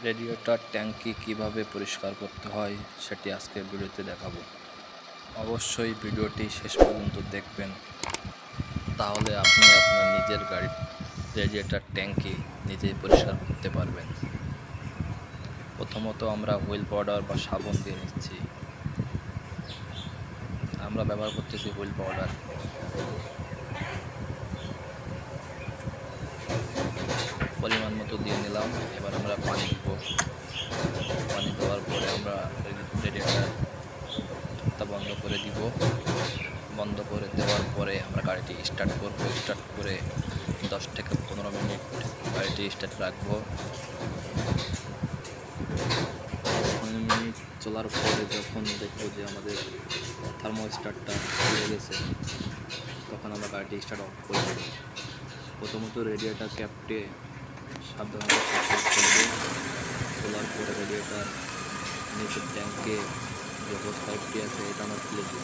Radiator ট্যাঙ্কি কিভাবে পরিষ্কার করতে হয় সেটি আজকের ভিডিওতে দেখাবো। অবশ্যই ভিডিওটি শেষ পর্যন্ত দেখবেন, তাহলে আপনি আপনার নিজের গাড়ির রেডিয়েটর ট্যাঙ্কি নিজেই পরিষ্কার করতে পারবেন। প্রথমত আমরা হুইল পাউডার বা সাবান দিয়ে নিচ্ছি। আমরা ব্যবহার করতেছি হুইল পাউডার। পরিমাণ মতো দিয়ে নিলাম। এবার আমরা পানি দিব। পানি দেওয়ার পরে আমরা রেডিয়েটরটা বন্ধ করে দিব। বন্ধ করে দেওয়ার পরে আমরা গাড়িটি স্টার্ট করব। স্টার্ট করে 10 থেকে 15 মিনিট গাড়িটি স্টার্ট রাখবো। 15 মিনিট চলার পরে যখন দেখবো যে আমাদের থার্মোস্ট্যাটটা খুলে গেছে, তখন আমরা গাড়িটি স্টার্ট অফ করে দেব। প্রথমত রেডিয়েটর ক্যাপটে সাবধানতা খুলবে। খোলার পরে রেডিয়েটর নিচের ট্যাঙ্কে যে হোস পাইপটি আছে এটা আমরা খুলে দিব।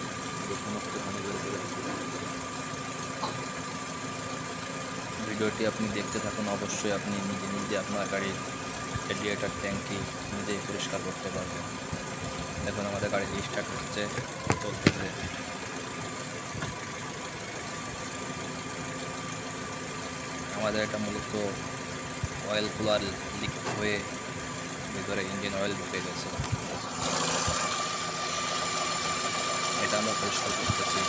সমস্ত পানি বের করে দিব। ভিডিওটি আপনি দেখতে থাকুন। অবশ্যই আপনি নিজে নিজে আপনার গাড়ির রেডিয়েটর ট্যাঙ্কি নিজেই পরিষ্কার করতে পারবেন। দেখুন আমাদের গাড়িটি স্টার্ট হচ্ছে, চলতেছে। আমাদের এটা মূলত অয়েল কুলার লিক হয়ে ভিতরে ইঞ্জিন অয়েল ঢুকে গেছে। এটা আমরা পরিষ্কার করতেছি।